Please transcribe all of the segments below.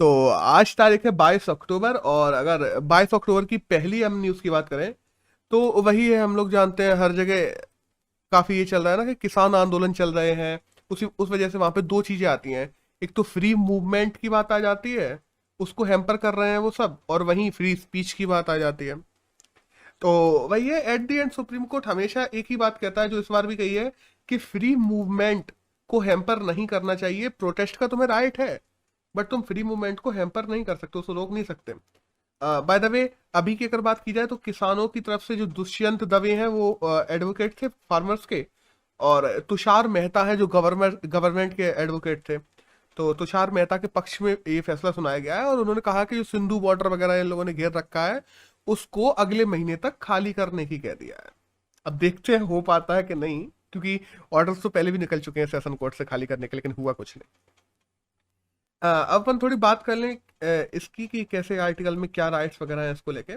तो आज तारीख है 22 अक्टूबर, और अगर 22 अक्टूबर की पहली हम न्यूज़ की बात करें तो वही है। हम लोग जानते हैं हर जगह काफ़ी ये चल रहा है ना कि किसान आंदोलन चल रहे हैं। उस वजह से वहाँ पे दो चीज़ें आती हैं। एक तो फ्री मूवमेंट की बात आ जाती है, उसको हैम्पर कर रहे हैं वो सब, और वहीं फ्री स्पीच की बात आ जाती है। तो वही है, at the and supreme court हमेशा एक ही बात कहता है, जो इस बार भी कही है, कि फ्री मूवमेंट को हैम्पर नहीं करना चाहिए। प्रोटेस्ट का तुम्हें राइट है, बट तुम फ्री मूवमेंट को हैम्पर नहीं कर सकते, उसको रोक नहीं सकते। बाय द वे, अभी की अगर बात की जाए तो किसानों की तरफ से जो दुष्यंत दवे हैं वो एडवोकेट थे फार्मर्स के, और तुषार मेहता है जो गवर्नमेंट गवर्नमेंट के एडवोकेट थे। तो तुषार मेहता के पक्ष में ये फैसला सुनाया गया है, और उन्होंने कहा कि जो सिंधु बॉर्डर वगैरह इन लोगों ने घेर रखा है उसको अगले महीने तक खाली करने की कह दिया है। अब देखते हैं हो पाता है कि नहीं, क्योंकि ऑर्डर्स तो पहले भी निकल चुके हैं सेशन कोर्ट से खाली करने के, लेकिन हुआ कुछ नहीं। अब अपन थोड़ी बात कर लें इसकी कि कैसे आर्टिकल में क्या राइट्स वगैरह हैं इसको लेके।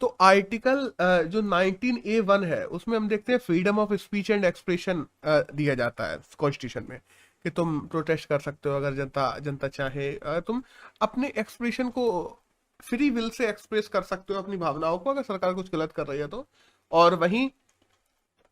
तो आर्टिकल जो 19A1 है उसमें हम देखते हैं freedom of speech and expression दिया जाता है कॉन्स्टिट्यूशन में, कि तुम प्रोटेस्ट कर सकते हो अगर जनता जनता चाहे। तुम अपने एक्सप्रेशन को फ्री विल से एक्सप्रेस कर सकते हो, अपनी भावनाओं को, अगर सरकार कुछ गलत कर रही है तो। और वहीं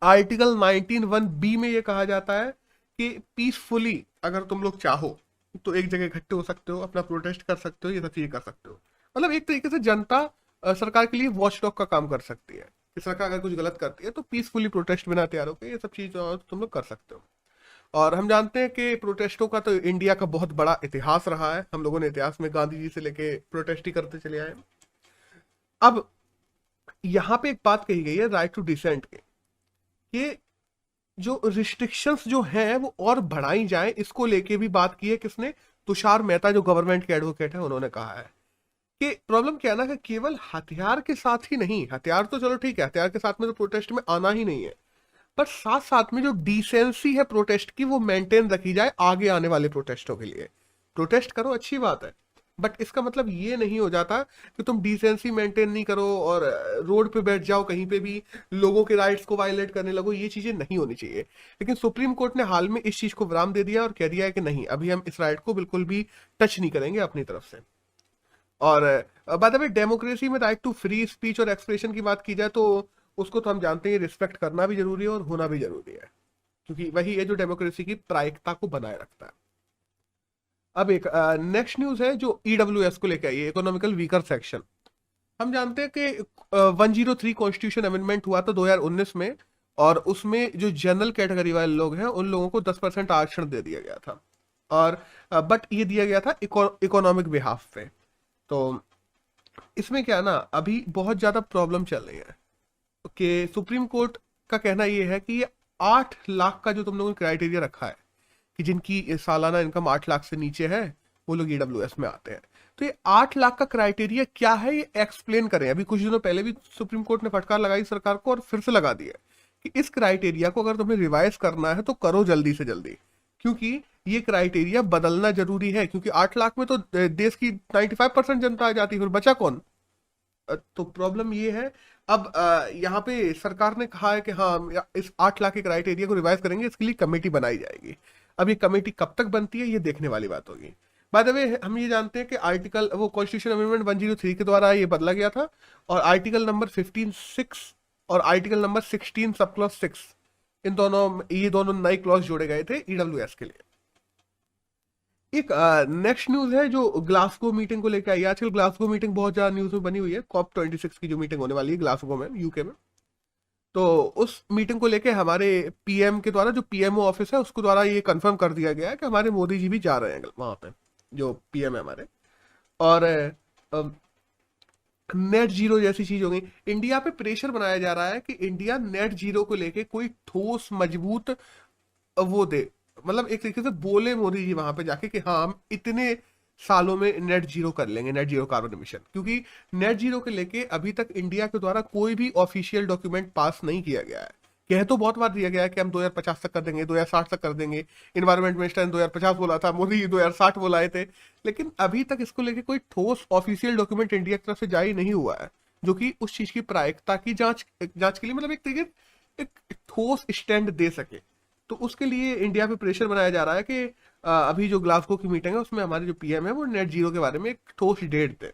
आर्टिकल 19(1)(b) में ये कहा जाता है कि पीसफुली अगर तुम लोग चाहो तो एक जगह इकट्ठे हो सकते हो, अपना प्रोटेस्ट कर सकते हो, ये सब चीजें कर सकते हो। मतलब एक तरीके से जनता सरकार के लिए वॉचडॉग का काम कर सकती है, कि सरकार अगर कुछ गलत करती है तो पीसफुली प्रोटेस्ट बिना तैयार होकर ये सब चीज तुम लोग कर सकते हो। और हम जानते हैं कि प्रोटेस्टों का तो इंडिया का बहुत बड़ा इतिहास रहा है। हम लोगों ने इतिहास में गांधी जी से लेके प्रोटेस्ट ही करते चले आए। अब यहाँ पे एक बात कही गई है राइट टू डिसेंट के, कि जो रिस्ट्रिक्शंस जो हैं वो और बढ़ाई जाए, इसको लेके भी बात की है। किसने? तुषार मेहता जो गवर्नमेंट के एडवोकेट है, उन्होंने कहा है कि प्रॉब्लम क्या है ना, कि केवल हथियार के साथ ही नहीं, हथियार तो चलो ठीक है, हथियार के साथ में तो प्रोटेस्ट में आना ही नहीं है, पर साथ साथ में जो डिसेंसी है प्रोटेस्ट की वो मेंटेन रखी जाए आगे आने वाले प्रोटेस्टों के लिए। प्रोटेस्ट करो, अच्छी बात है, बट इसका मतलब ये नहीं हो जाता कि तुम डिसेंसी मेंटेन नहीं करो और रोड पे बैठ जाओ, कहीं पे भी लोगों के राइट्स को वायलेट करने लगो। ये चीजें नहीं होनी चाहिए। लेकिन सुप्रीम कोर्ट ने हाल में इस चीज को विराम दे दिया और कह दिया है कि नहीं, अभी हम इस राइट को बिल्कुल भी टच नहीं करेंगे अपनी तरफ से। और बाय द वे, डेमोक्रेसी में राइट टू फ्री स्पीच और एक्सप्रेशन की बात की जाए तो उसको तो हम जानते हैं, रिस्पेक्ट करना भी जरूरी है और होना भी जरूरी है, क्योंकि वही है जो डेमोक्रेसी की प्रायिकता को बनाए रखता है। अब एक नेक्स्ट न्यूज है जो ईडब्ल्यूएस को लेकर आई है, इकोनॉमिकल वीकर सेक्शन। हम जानते हैं कि 103 कॉन्स्टिट्यूशन अमेंडमेंट हुआ था 2019 में, और उसमें जो जनरल कैटेगरी वाले लोग हैं उन लोगों को 10% आरक्षण दे दिया गया था। और बट ये दिया गया था इकोनॉमिक बिहाफ पे। तो इसमें क्या है ना, अभी बहुत ज्यादा प्रॉब्लम चल रही है कि सुप्रीम कोर्ट का कहना ये है कि ये 8 लाख का जो तुम लोगों ने क्राइटेरिया रखा है, कि जिनकी सालाना इनकम 8 लाख से नीचे है वो लोग ईडब्ल्यूएस में आते हैं। तो ये 8 लाख का क्राइटेरिया क्या है, ये एक्सप्लेन करें। अभी कुछ दिनों पहले भी सुप्रीम कोर्ट ने फटकार लगाई सरकार को, और फिर से लगा दिया कि इस क्राइटेरिया को अगर तुम्हें रिवाइज करना है तो करो जल्दी से जल्दी, क्योंकि ये क्राइटेरिया बदलना जरूरी है। क्योंकि 8 लाख में तो देश की 95% जनता आ जाती है, फिर बचा कौन? तो प्रॉब्लम ये है। अब यहाँ पे सरकार ने कहा है कि हाँ, हम इस 8 लाख के क्राइटेरिया को रिवाइज करेंगे, इसके लिए कमेटी बनाई जाएगी। अब ये कमेटी कब तक बनती है ये देखने वाली बात होगी। बाय द वे, हम ये जानते हैं कि आर्टिकल वो कॉन्स्टिट्यूशन अमेंडमेंट 103 के द्वारा ये बदला गया था, और आर्टिकल नंबर 15(6) और आर्टिकल नंबर 16 सब क्लॉज 6, ये दोनों नए क्लॉज जोड़े गए थे ईडब्ल्यूएस के लिए। एक नेक्स्ट न्यूज है जो ग्लासगो मीटिंग को लेकर आई है। आजकल ग्लासगो मीटिंग बहुत ज्यादा न्यूज में बनी हुई है, COP26 की जो मीटिंग होने वाली है ग्लासगो में, यूके में। तो उस मीटिंग को लेके हमारे पीएम के द्वारा, जो पीएमओ ऑफिस है उसके द्वारा ये कंफर्म कर दिया गया है कि हमारे मोदी जी भी जा रहे हैं वहां पे, जो पीएम है हमारे। और नेट जीरो जैसी चीज हो गई। इंडिया पे प्रेशर बनाया जा रहा है कि इंडिया नेट जीरो को लेके कोई ठोस मजबूत वो दे, मतलब एक तरीके से बोले मोदी जी वहां पे जाके कि हाँ, हम इतने सालों में नेट जीरो कर लेंगे, नेट जीरो कार्बन एमिशन। क्योंकि नेट जीरो के लेके अभी तक इंडिया के द्वारा कोई भी ऑफिशियल डॉक्यूमेंट पास नहीं किया गया है। कह तो बहुत बार दिया गया है कि हम 2050 तक कर देंगे, 2060 तक कर देंगे। इन्वायरमेंट मिनिस्टर ने 2050 बोला था, मोदी जी 2060 बोलाए थे, लेकिन अभी तक इसको लेके कोई ठोस ऑफिशियल डॉक्यूमेंट इंडिया की तरफ से जारी नहीं हुआ है, जो कि उस चीज की प्रायिकता की जांच जांच के लिए, मतलब एक तरीके एक ठोस स्टैंड दे सके। तो उसके लिए इंडिया पे प्रेशर बनाया जा रहा है कि अभी जो ग्लासगो की मीटिंग है उसमें हमारे जो पीएम है वो नेट जीरो के बारे में एक ठोस डेट दे।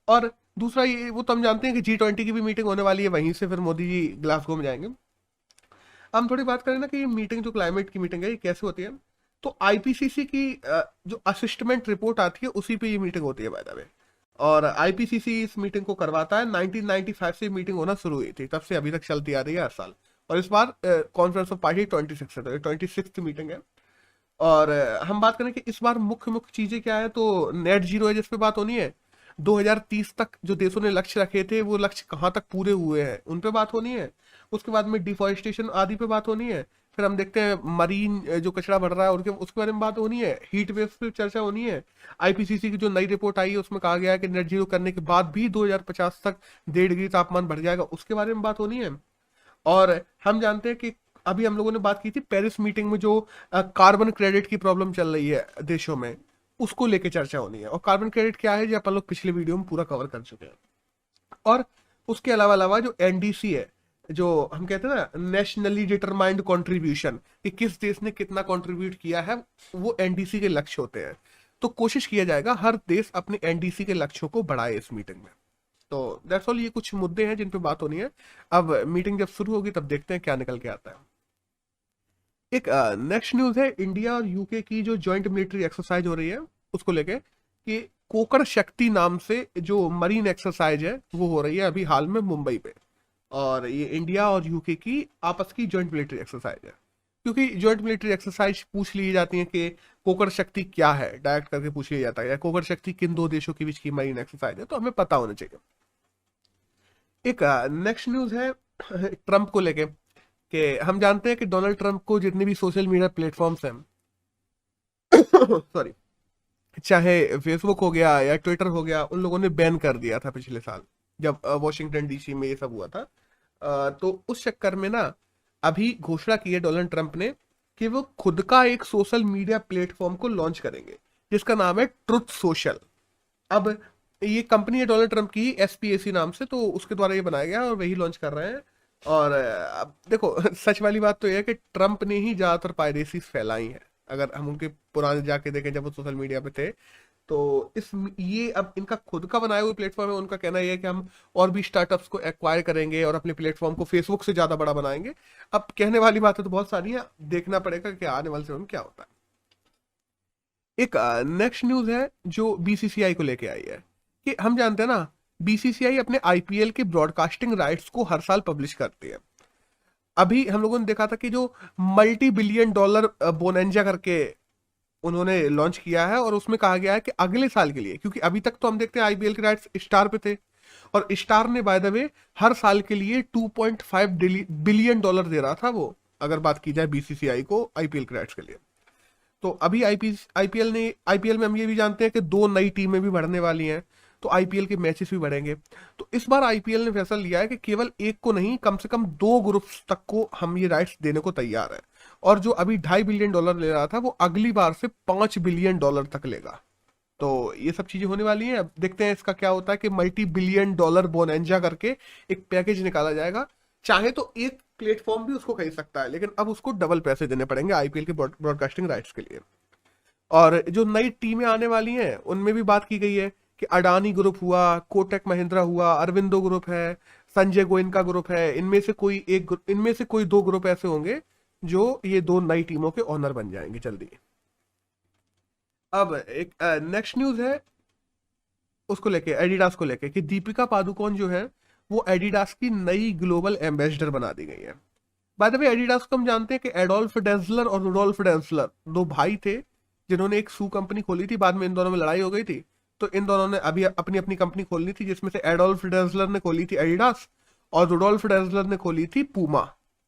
और दूसरा ये वो तो हम जानते हैं कि G20 की भी मीटिंग होने वाली है, वहीं से फिर मोदी जी ग्लासगो में जाएंगे। हम थोड़ी बात करें ना कि ये मीटिंग जो क्लाइमेट की मीटिंग है ये कैसे होती है। तो आईपीसीसी की जो असिस्टमेंट रिपोर्ट आती है उसी पे ये मीटिंग होती है बाय द वे। और आईपीसीसी इस मीटिंग को करवाता है। 1995 से मीटिंग होना शुरू हुई थी, तब से अभी तक चलती आ रही है हर साल। और इस बार कॉन्फ्रेंस ऑफ पार्टी 26 है, तो 26th मीटिंग है। और हम बात करें कि इस बार मुख्य मुख्य चीजें क्या है, तो नेट जीरो है जिस पे बात होनी है। 2030 तक जो देशों ने लक्ष्य रखे थे वो लक्ष्य कहाँ तक पूरे हुए हैं उन पे बात होनी है। उसके बाद में डिफॉरेस्टेशन आदि पे बात होनी है। फिर हम देखते हैं मरीन जो कचरा बढ़ रहा है उनके उसके बारे में बात होनी है। हीट वेव पे चर्चा होनी है। आईपीसीसी की जो नई रिपोर्ट आई है उसमें कहा गया है कि नेट जीरो करने के बाद भी 2050 तक 1.5 डिग्री तापमान बढ़ जाएगा, उसके बारे में बात होनी है। और हम जानते हैं कि अभी हम लोगों ने बात की थी पेरिस मीटिंग में जो कार्बन क्रेडिट की प्रॉब्लम चल रही है देशों में, उसको लेके चर्चा होनी है। और कार्बन क्रेडिट क्या है जो अपन लोग पिछले वीडियो में पूरा कवर कर चुके हैं। और उसके अलावा अलावा जो एनडीसी है, जो हम कहते हैं ना नेशनली डिटरमाइंड कंट्रीब्यूशन, कि किस देश ने कितना कंट्रीब्यूट किया है, वो एनडीसी के लक्ष्य होते हैं। तो कोशिश किया जाएगा हर देश अपने एनडीसी के लक्ष्यों को बढ़ाए इस मीटिंग में। तो दैट्स ऑल, ये कुछ मुद्दे हैं जिन पे बात होनी है। अब मीटिंग जब शुरू होगी तब देखते हैं क्या निकल के आता है। एक नेक्स्ट न्यूज है इंडिया और यूके की जो जॉइंट मिलिट्री एक्सरसाइज हो रही है उसको लेके, कि कोकर शक्ति नाम से जो मरीन एक्सरसाइज है वो हो रही है अभी हाल में मुंबई पे। और ये इंडिया और यूके की आपस की जॉइंट मिलिट्री एक्सरसाइज है। क्योंकि जॉइंट मिलिट्री एक्सरसाइज पूछ ली जाती है कि कोकर शक्ति क्या है, डायरेक्ट करके पूछ लिया जाता है, या कोकर शक्ति किन दो देशों के बीच की मरीन एक्सरसाइज है, तो हमें पता होना चाहिए। एक नेक्स्ट न्यूज है ट्रंप को लेके, कि हम जानते हैं कि डोनाल्ड ट्रंप को जितने भी सोशल मीडिया प्लेटफॉर्म्स हैं सॉरी, चाहे फेसबुक हो गया या ट्विटर हो गया, उन लोगों ने बैन कर दिया था पिछले साल जब वॉशिंगटन डीसी में ये सब हुआ था। तो उस चक्कर में ना अभी घोषणा की है डोनाल्ड ट्रंप ने कि वो खुद का एक सोशल मीडिया प्लेटफॉर्म को लॉन्च करेंगे जिसका नाम है ट्रुथ सोशल। अब ये कंपनी है डोनाल्ड ट्रंप की एसपीएसी नाम से, तो उसके द्वारा ये बनाया गया और वही लॉन्च कर रहे हैं। और अब देखो सच वाली बात तो यह है कि ट्रंप ने ही ज्यादातर पायरेसीज फैलाई है। अगर हम उनके पुराने जाके देखें जब वो सोशल मीडिया पे थे, तो इस ये अब इनका खुद का बनाया हुआ प्लेटफॉर्म है। उनका कहना यह है कि हम और भी स्टार्टअप्स को एक्वायर करेंगे और अपने प्लेटफॉर्म को फेसबुक से ज्यादा बड़ा बनाएंगे। अब कहने वाली बातें तो बहुत सारी है, देखना पड़ेगा कि आने वाले समय में क्या होता है। एक नेक्स्ट न्यूज है जो बीसीसीआई को लेके आई है, कि हम जानते हैं ना बीसीसीआई अपने आईपीएल के ब्रॉडकास्टिंग राइट्स को हर साल पब्लिश करती है। अभी हम लोगों ने देखा था कि जो मल्टी बिलियन डॉलर बोनेंजा करके उन्होंने लॉन्च किया है, और उसमें कहा गया है कि अगले साल के लिए, क्योंकि अभी तक तो हम देखते हैं आईपीएल के राइट्स स्टार पे थे, और स्टार ने बाय द वे हर साल के लिए 2.5 बिलियन डॉलर दे रहा था वो, अगर बात की जाए बीसीसीआई को आईपीएल के राइट्स के लिए। तो अभी आईपीएल में हम ये भी जानते हैं कि 2 नई टीमें भी बढ़ने वाली हैं, तो आईपीएल के मैचेस भी बढ़ेंगे। तो इस बार आईपीएल ने फैसला लिया है कि केवल एक को नहीं, कम से कम 2 ग्रुप्स तक को हम ये राइट्स देने को तैयार है। और जो अभी 2.5 बिलियन डॉलर ले रहा था वो अगली बार से 5 बिलियन डॉलर तक लेगा। तो ये सब चीजें होने वाली हैं। अब देखते हैं इसका क्या होता है कि मल्टी बिलियन डॉलर बोनेंजा करके एक पैकेज निकाला जाएगा। चाहे तो एक प्लेटफॉर्म भी उसको खरीद सकता है, लेकिन अब उसको डबल पैसे देने पड़ेंगे आईपीएल के ब्रॉडकास्टिंग राइट्स के लिए। और जो नई टीमें आने वाली हैं उनमें भी बात की गई है कि अडानी ग्रुप हुआ, कोटक महिंद्रा हुआ, अरविंदो ग्रुप है, संजय गोयनका ग्रुप है, इनमें से कोई 2 ग्रुप ऐसे होंगे जो ये 2 नई टीमों के ओनर बन जाएंगे जल्दी। अब एक नेक्स्ट न्यूज है उसको लेके, एडिडास को लेके, कि दीपिका पादुकोण जो है वो एडिडास की नई ग्लोबल एम्बेसडर बना दी गई है। बाय द वे एडिडास को हम जानते हैं कि एडोल्फ डेंसलर और रुडोल्फ डेंसलर 2 भाई थे जिन्होंने एक शू कंपनी खोली थी। बाद में इन दोनों में लड़ाई हो गई थी, तो इन दोनों ने अभी अपनी अपनी कंपनी खोलनी थी, जिसमें से एडोल्फ डेंसलर ने खोली थी एडिडास और रुडोल्फ डेंसलर ने खोली थी पूमा।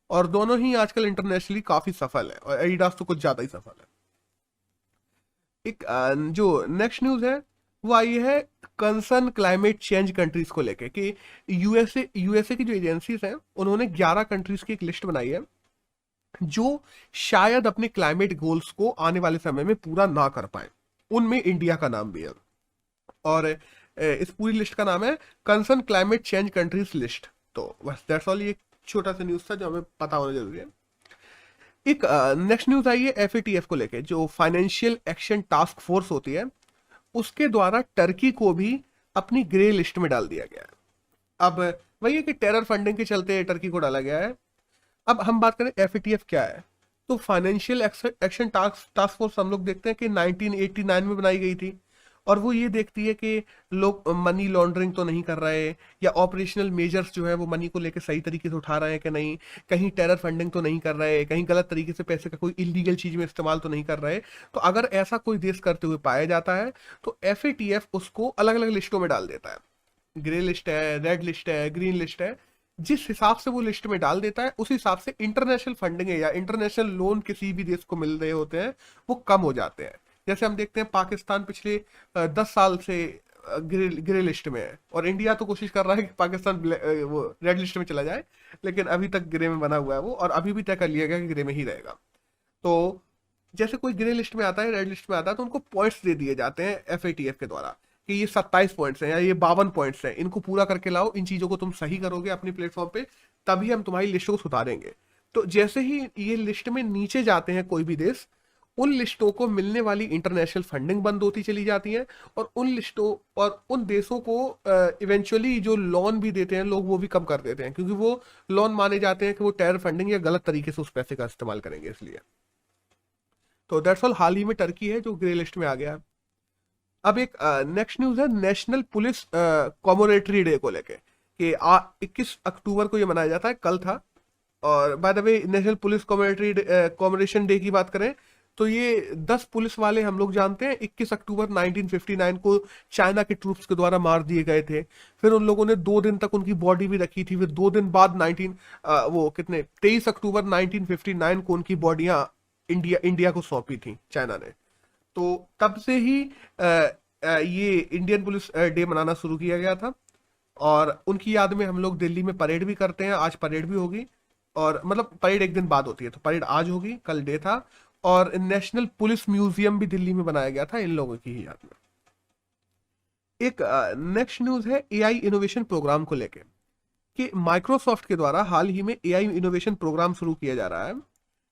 और दोनों ही आजकल इंटरनेशनली काफी सफल है, और एडिडास तो कुछ ज्यादा ही सफल है। एक जो नेक्स्ट न्यूज है वो आई है कंसर्न क्लाइमेट चेंज कंट्रीज को लेके, कि यूएसए की जो एजेंसीज हैं उन्होंने 11 कंट्रीज की एक लिस्ट बनाई है जो शायद अपने क्लाइमेट गोल्स को आने वाले समय में पूरा ना कर पाए। उनमें इंडिया का नाम भी है। और इस पूरी लिस्ट का नाम है concern climate change countries list. तो बस दैट्स ऑल, ये छोटा सा न्यूज था जो हमें पता होना जरूरी है। एक नेक्स्ट न्यूज आई है एफएटीएफ को लेके, जो फाइनेंशियल एक्शन टास्क फोर्स होती है, उसके द्वारा टर्की को भी अपनी ग्रे लिस्ट में डाल दिया गया है। अब वही है कि टेरर फंडिंग के चलते टर्की को डाला गया है। अब हम बात करें एफएटीएफ क्या है, तो फाइनेंशियल एक्शन टास्क फोर्स हम लोग देखते हैं कि 1989 में बनाई गई थी, और वो ये देखती है कि लोग मनी लॉन्ड्रिंग तो नहीं कर रहे, या ऑपरेशनल मेजर्स जो है वो मनी को लेकर सही तरीके से उठा रहे हैं कि नहीं, कहीं टेरर फंडिंग तो नहीं कर रहे, कहीं गलत तरीके से पैसे का कोई इलीगल चीज में इस्तेमाल तो नहीं कर रहे। तो अगर ऐसा कोई देश करते हुए पाया जाता है तो एफएटीएफ उसको अलग अलग लिस्टों में डाल देता है। ग्रे लिस्ट है, रेड लिस्ट है, ग्रीन लिस्ट है। जिस हिसाब से वो लिस्ट में डाल देता है उस हिसाब से इंटरनेशनल फंडिंग या इंटरनेशनल लोन किसी भी देश को मिल रहे होते हैं वो कम हो जाते हैं। जैसे हम देखते हैं पाकिस्तान पिछले 10 साल से ग्रे लिस्ट में है, और इंडिया तो कोशिश कर रहा है कि पाकिस्तान वो रेड लिस्ट में चला जाए, लेकिन अभी तक ग्रे में बना हुआ है वो, और अभी भी तय कर लिया गया कि ग्रे में ही रहेगा। तो जैसे कोई ग्रे लिस्ट में आता है, रेड लिस्ट में आता है, तो उनको पॉइंट्स दे दिए जाते हैं एफएटीएफ के द्वारा कि ये 27 पॉइंट्स हैं या ये 52 पॉइंट्स हैं, इनको पूरा करके लाओ, इन चीजों को तुम सही करोगे अपनी प्लेटफॉर्म पे, तभी हम तुम्हारी लिस्ट को सुधारेंगे। तो जैसे ही ये लिस्ट में नीचे जाते हैं कोई भी देश, उन लिस्टों को मिलने वाली इंटरनेशनल फंडिंग बंद होती चली जाती है, और उन लिस्टों और उन देशों को इवेंचुअली जो लोन भी देते हैं लोग वो भी कम कर देते हैं, क्योंकि वो लोन माने जाते हैं कि वो टेरर फंडिंग या गलत तरीके से उस पैसे का इस्तेमाल करेंगे, इसलिए। तो दैट्स ऑल। हाल ही में टर्की है जो ग्रे लिस्ट में आ गया है। अब एक नेक्स्ट न्यूज है नेशनल पुलिस कॉमोरेटरी डे को लेके, कि 21 अक्टूबर को ये मनाया जाता है, कल था। और by the way national police commemoration day की बात करें तो ये 10 पुलिस वाले हम लोग जानते हैं 21 अक्टूबर 1959 को चाइना के ट्रूप्स के द्वारा मार दिए गए थे। फिर उन लोगों ने 2 दिन तक उनकी बॉडी भी रखी थी, फिर 2 दिन बाद 23 अक्टूबर 1959 को उनकी बॉडियां इंडिया को सौंपी थी चाइना ने। तो तब से ही ये इंडियन पुलिस डे मनाना शुरू किया गया था, और उनकी याद में हम लोग दिल्ली में परेड भी करते हैं। आज परेड भी होगी, और मतलब परेड एक दिन बाद होती है, तो परेड आज होगी, कल डे था। और नेशनल पुलिस म्यूजियम भी दिल्ली में बनाया गया था इन लोगों की ही याद में। एक नेक्स्ट न्यूज है एआई इनोवेशन प्रोग्राम को लेके, कि माइक्रोसॉफ्ट के द्वारा हाल ही में एआई इनोवेशन प्रोग्राम शुरू किया जा रहा है,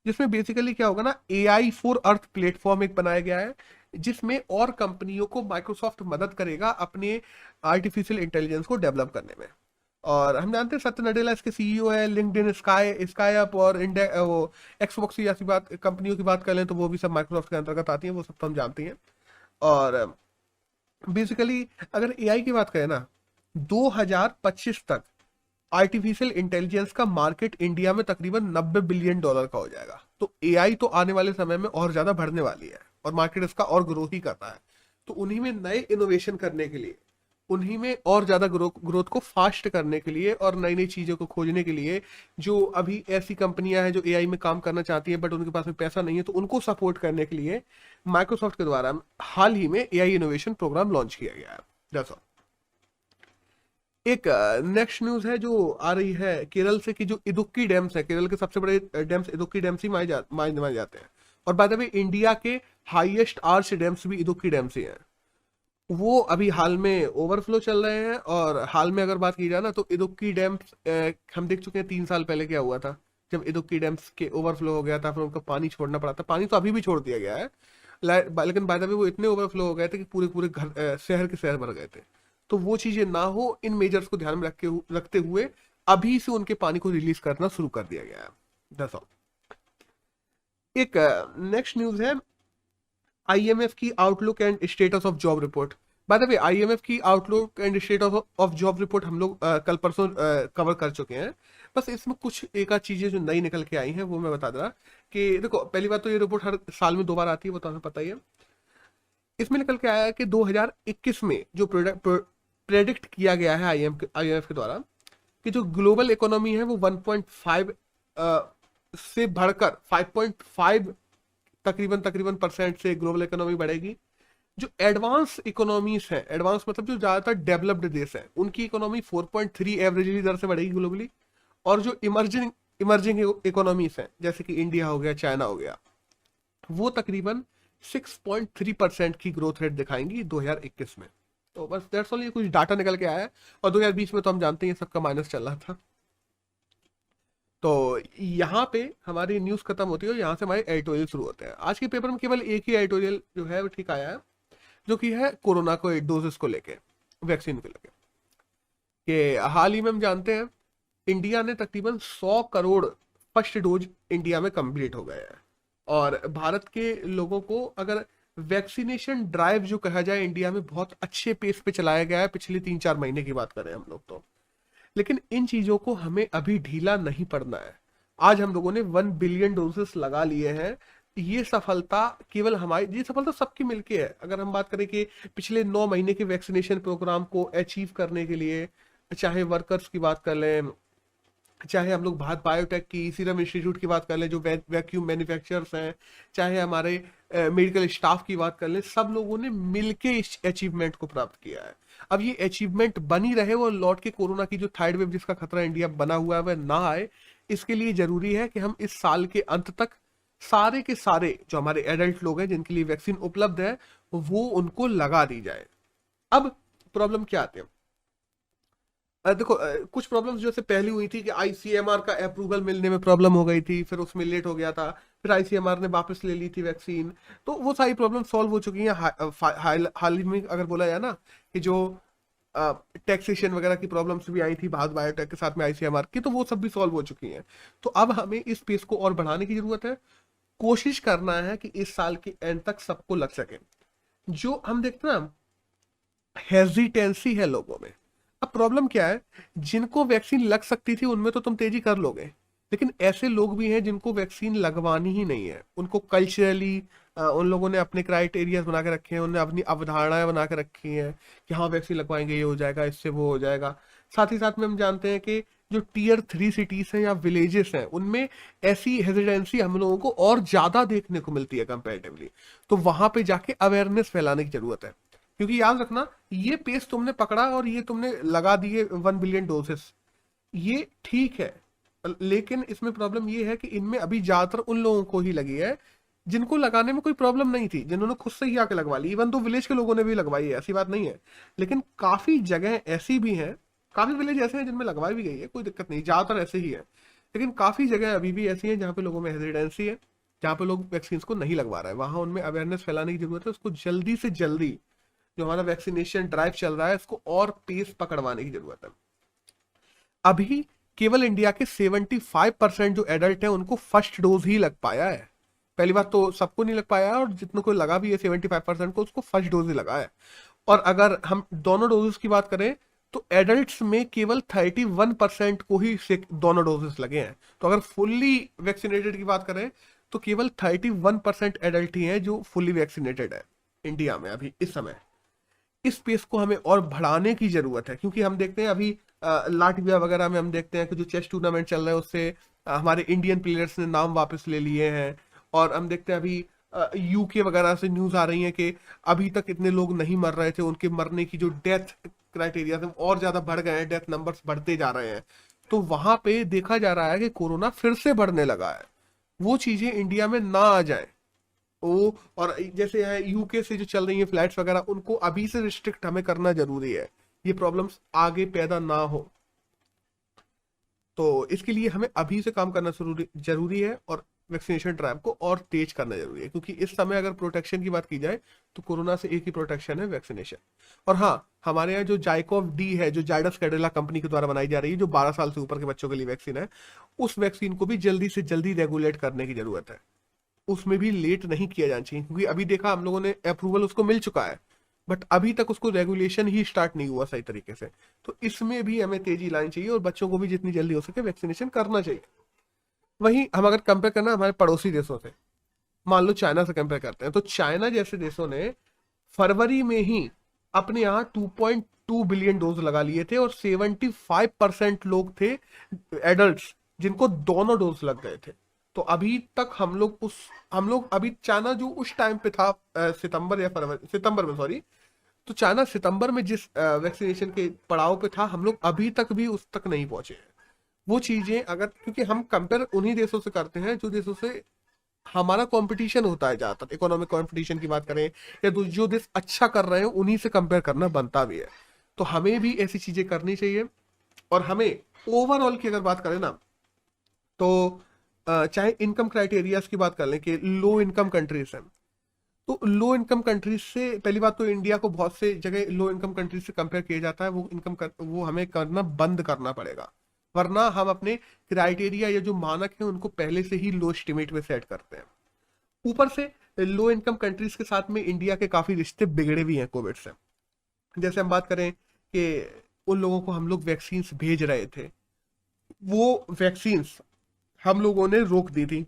जिसमें बेसिकली क्या होगा ना, एआई फॉर अर्थ प्लेटफॉर्म एक बनाया गया है, जिसमें और कंपनियों को माइक्रोसॉफ्ट मदद करेगा अपने आर्टिफिशियल इंटेलिजेंस को डेवलप करने में। और हम जानते हैं सत्य नडेला इसके सीईओ है। लिंक्डइन, स्काई अप और इंडिया वो एक्सबॉक्स जैसी बात कंपनियों की बात कर लें तो वो भी सब माइक्रोसॉफ्ट के अंतर्गत आती हैं, वो सब तो हम जानते हैं। और बेसिकली अगर एआई की बात करें ना, 2025 तक आर्टिफिशियल इंटेलिजेंस का मार्केट इंडिया में तकरीबन $90 बिलियन का हो जाएगा। तो एआई तो आने वाले समय में और ज्यादा बढ़ने वाली है, और मार्केट इसका और ग्रो ही करता है। तो उन्हीं में नए इनोवेशन करने के लिए, उन्हीं में और ज्यादा ग्रोथ को फास्ट करने के लिए, और नई नई चीजों को खोजने के लिए, जो अभी ऐसी कंपनियां हैं जो एआई में काम करना चाहती है बट उनके पास में पैसा नहीं है, तो उनको सपोर्ट करने के लिए माइक्रोसॉफ्ट के द्वारा हाल ही में एआई इनोवेशन प्रोग्राम लॉन्च किया गया है। That's all. एक नेक्स्ट न्यूज है जो आ रही है केरल से, कि जो इदुक्की डैम्स है, केरल के सबसे बड़े डैम्स इदुक्की डैम्स ही माने जाते हैं। और बाय द वे इंडिया के हाईएस्ट आर्च डैम्स भी इदुक्की डैम्स ही हैं। वो अभी हाल में ओवरफ्लो चल रहे हैं। और हाल में अगर बात की जाए ना, तो इदुक्की डैम्स हम देख चुके हैं 3 साल पहले क्या हुआ था, जब इदुक्की डैम्स के ओवरफ्लो हो गया था, फिर उनको पानी छोड़ना पड़ा था। पानी तो अभी भी छोड़ दिया गया है, लेकिन बाय द वे वो इतने ओवरफ्लो हो गए थे कि पूरे पूरे घर शहर के शहर भर गए थे। तो वो चीजें ना हो, इन मेजर्स को ध्यान में रखते हुए अभी से उनके पानी को रिलीज करना शुरू कर दिया गया है। That's all. एक नेक्स्ट न्यूज है आईएमएफ की outlook and status of job report. By the way IMF की outlook and status of job report हम लोग कल परसों कवर कर चुके हैं। बस इसमें कुछ एक आध चीजें जो नई निकल के आई हैं वो मैं बता दे रहा, कि देखो पहली बात तो ये रिपोर्ट हर साल में 2 बार आती है, वो तो हमें पता ही है। इसमें निकल के आया है कि 2021 में जो प्रेडिक्ट किया गया है आईएमएफ के द्वारा, कि जो ग्लोबल इकोनॉमी है वो 1.5 से बढ़कर 5.5 तकरीबन परसेंट से ग्लोबल इकोनॉमी बढ़ेगी। जो एडवांस इकोनॉमीज हैं, एडवांस मतलब जो ज्यादातर डेवलप्ड देश हैं, उनकी इकोनॉमी 4.3 एवरेजली दर से बढ़ेगी ग्लोबली। और जो इमर्जिंग इकोनॉमीज हैं, जैसे कि इंडिया हो गया, चाइना हो गया, वो तकरीबन 6.3% की ग्रोथ रेट दिखाएंगी 2021 में। तो बस दैट्स ऑल, ये कुछ डाटा निकल के आया है। और 2020 में तो हम जानते हैं सबका माइनस चल रहा था। तो यहाँ पे हमारी न्यूज खत्म होती है और यहाँ से हमारे एडिटोरियल शुरू होते हैं। आज के पेपर में केवल एक ही एडिटोरियल जो है वो ठीक आया है, जो कि है कोरोना को डोजेस को लेके, वैक्सीन को लेके। कि हाल ही में हम जानते हैं इंडिया ने तकरीबन 100 करोड़ फर्स्ट डोज इंडिया में कंप्लीट हो गया है। और भारत के लोगों को अगर वैक्सीनेशन ड्राइव जो कहा जाए इंडिया में बहुत अच्छे पेस पे चलाया गया है पिछले 3-4 महीने की बात करें हम लोग तो। लेकिन इन चीजों को हमें अभी ढीला नहीं पड़ना है। आज हम लोगों ने 1 बिलियन डोजेस लगा लिए हैं। ये सफलता केवल हमारी, ये सफलता सबकी मिलके है। अगर हम बात करें कि पिछले 9 महीने के वैक्सीनेशन प्रोग्राम को अचीव करने के लिए, चाहे वर्कर्स की बात कर लें, चाहे हम लोग भारत बायोटेक की, सीरम इंस्टीट्यूट की बात कर लें जो वैक्यूम मैन्युफैक्चरर्स हैं, चाहे हमारे मेडिकल स्टाफ की बात कर लें, सब लोगों ने मिलके इस अचीवमेंट को प्राप्त किया है। अब ये अचीवमेंट बनी रहे और लौट के कोरोना की जो थर्ड वेव जिसका खतरा इंडिया बना हुआ है वह ना आए, इसके लिए जरूरी है कि हम इस साल के अंत तक सारे के सारे जो हमारे एडल्ट लोग हैं जिनके लिए वैक्सीन उपलब्ध है वो उनको लगा दी जाए। अब प्रॉब्लम क्या आते हैं, देखो कुछ प्रॉब्लम्स जैसे पहली हुई थी कि आईसीएमआर का अप्रूवल मिलने में प्रॉब्लम हो गई थी, फिर उसमें लेट हो गया था, फिर आईसीएमआर ने वापस ले ली थी वैक्सीन। तो वो सारी प्रॉब्लम सॉल्व हो चुकी हैं। हाल ही में अगर बोला जाए ना कि जो टैक्सेशन वगैरह की प्रॉब्लम्स भी आई थी भारत बायोटेक के साथ में आईसीएमआर की, तो वो सब भी सॉल्व हो चुकी हैं। तो अब हमें इस पेस को और बढ़ाने की जरूरत है। कोशिश करना है कि इस साल के एंड तक सबको लग सके। जो हम देखते हैं ना हेजिटेंसी है लोगों में। अब प्रॉब्लम क्या है, जिनको वैक्सीन लग सकती थी उनमें तो तुम तेजी कर लोगे, लेकिन ऐसे लोग भी हैं जिनको वैक्सीन लगवानी ही नहीं है। उनको कल्चरली उन लोगों ने अपने क्राइटेरिया बना के रखे हैं, उन्होंने अपनी अवधारणाएं बना के रखी हैं कि हाँ वैक्सीन लगवाएंगे ये हो जाएगा, इससे वो हो जाएगा। साथ ही साथ में हम जानते हैं कि जो Tier 3 सिटीज हैं या विलेजेस हैं उनमें ऐसी हेजिटेंसी हम लोगों को और ज्यादा देखने को मिलती है कंपेरेटिवली। तो वहां पे जाके अवेयरनेस फैलाने की जरूरत है, क्योंकि याद रखना ये पेस तुमने पकड़ा और ये तुमने लगा दिए 1 बिलियन डोजेस, ये ठीक है। लेकिन इसमें प्रॉब्लम ये है कि इनमें अभी ज्यादातर उन लोगों को ही लगी है जिनको लगाने में कोई प्रॉब्लम नहीं थी, जिन्होंने खुद से ही आके लगवा ली। इवन तो विलेज के लोगों ने भी लगवाई है, ऐसी बात नहीं है। लेकिन काफी जगह ऐसी भी हैं, काफी विलेज ऐसे हैं जिनमें लगवाई भी गई है, कोई दिक्कत नहीं, ज्यादातर ऐसे ही है। लेकिन काफी जगह अभी भी ऐसी हैं जहाँ पे लोगों में हेजिटेंसी है, जहाँ पे लोग वैक्सीन को नहीं लगवा रहे हैं। वहां उनमें अवेयरनेस फैलाने की जरूरत है। उसको जल्दी से जल्दी जो हमारा वैक्सीनेशन ड्राइव चल रहा है इसको और पेस पकड़वाने की जरूरत है। अभी केवल इंडिया के 75% जो एडल्ट हैं उनको फर्स्ट डोज ही लग पाया है। पहली बात तो सबको नहीं लग पाया है, और जितने को लगा भी है 75% को, उसको फर्स्ट डोज ही लगा है। और अगर हम दोनों डोजेस की बात करें तो एडल्ट्स में केवल 31% को ही दोनों डोजेस लगे हैं। तो अगर फुल्ली वैक्सीनेटेड की बात करें तो केवल 31% एडल्ट ही हैं जो फुल्ली वैक्सीनेटेड है इंडिया में अभी इस समय। इस पेस को हमें और बढ़ाने की जरूरत है, क्योंकि हम देखते हैं अभी लाटविया वगैरह में हम देखते हैं कि जो चेस टूर्नामेंट चल रहा है उससे हमारे इंडियन प्लेयर्स ने नाम वापस ले लिए हैं। और हम देखते हैं अभी यूके वगैरह से न्यूज आ रही है कि अभी तक इतने लोग नहीं मर रहे थे, उनके मरने की जो डेथ क्राइटेरिया थे और ज्यादा बढ़ गए हैं, डेथ नंबर्स बढ़ते जा रहे हैं। तो वहां पे देखा जा रहा है कि कोरोना फिर से बढ़ने लगा है। वो चीजें इंडिया में ना आ जाए। ओ, और जैसे है यूके से जो चल रही है फ्लाइट्स वगैरह, उनको अभी से रिस्ट्रिक्ट हमें करना जरूरी है, ये प्रॉब्लम्स आगे पैदा ना हो। तो इसके लिए हमें अभी से काम करना जरूरी है, और वैक्सीनेशन ड्राइव को और तेज करना जरूरी है। क्योंकि इस समय अगर प्रोटेक्शन की बात की जाए तो कोरोना से एक ही प्रोटेक्शन है, वैक्सीनेशन। और हाँ, हमारे यहाँ जो जाइकोव डी है, जो जायडस कैडिला कंपनी के द्वारा बनाई जा रही है, जो 12 साल से ऊपर के बच्चों के लिए वैक्सीन है, उस वैक्सीन को भी जल्दी से जल्दी रेगुलेट करने की जरूरत है। उसमें भी लेट नहीं किया जाना चाहिए, क्योंकि अभी देखा हम लोगों ने अप्रूवल उसको मिल चुका है, बट अभी तक उसको रेगुलेशन ही स्टार्ट नहीं हुआ सही तरीके से। तो इसमें भी हमें तेजी लानी चाहिए और बच्चों को भी जितनी जल्दी हो सके वैक्सीनेशन करना चाहिए। वहीं हम अगर कंपेयर करना हमारे पड़ोसी देशों से, मान लो चाइना से कंपेयर करते हैं, तो चाइना जैसे देशों ने फरवरी में ही अपने यहाँ 2.2 बिलियन डोज लगा लिए थे, और 75% लोग थे एडल्ट्स जिनको दोनों डोज लग गए थे। तो अभी तक हम लोग अभी चाइना जो उस टाइम पे था सितंबर में, सॉरी, तो चाइना सितंबर में जिस वैक्सीनेशन के पड़ाव पे था, हम लोग अभी तक भी उस तक नहीं पहुंचे हैं। वो चीजें अगर, क्योंकि हम कंपेयर उन्हीं देशों से करते हैं जो देशों से हमारा कंपटीशन होता है, ज्यादातर इकोनॉमिक कंपटीशन की बात करें या जो देश अच्छा कर रहे हैं उन्हीं से कंपेयर करना बनता भी है। तो हमें भी ऐसी चीजें करनी चाहिए। और हमें ओवरऑल की अगर बात करें ना, तो चाहे इनकम क्राइटेरियाज की बात कर लें कि लो इनकम कंट्रीज हैं, तो लो इनकम कंट्रीज से पहली बात तो इंडिया को बहुत से जगह लो इनकम कंट्रीज से कंपेयर किया जाता है, वो हमें करना बंद करना पड़ेगा, वरना हम अपने क्राइटेरिया या जो मानक है उनको पहले से ही लो एस्टिमेट में सेट करते हैं। ऊपर से लो इनकम कंट्रीज के साथ में इंडिया के काफी रिश्ते बिगड़े भी हैं कोविड से। जैसे हम बात करें कि उन लोगों को हम लोग वैक्सीन भेज रहे थे, वो वैक्सीन हम लोगों ने रोक दी थी,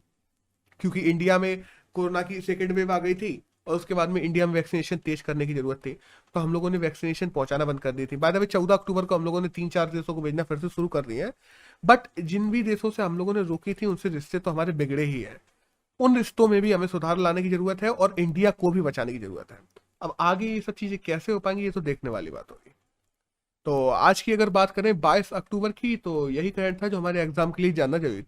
क्योंकि इंडिया में कोरोना की सेकेंड वेव आ गई थी और उसके बाद में इंडिया में वैक्सीनेशन तेज करने की जरूरत थी, तो हम लोगों ने वैक्सीनेशन पहुंचाना बंद कर दी थी। बाय द वे 14 अक्टूबर को हम लोगों ने 3-4 देशों को भेजना फिर से शुरू कर दिए हैं, बट जिन भी देशों से हम लोगों ने रोकी थी उनसे रिश्ते तो हमारे बिगड़े ही हैं। उन रिश्तों में भी हमें सुधार लाने की जरूरत है और इंडिया को भी बचाने की जरूरत है। अब आगे ये सब चीजें कैसे हो पाएंगी ये तो देखने वाली बात होगी। तो आज की अगर बात करें 22 अक्टूबर की, तो यही करंट था जो हमारे एग्जाम के लिए जानना जरूरी था।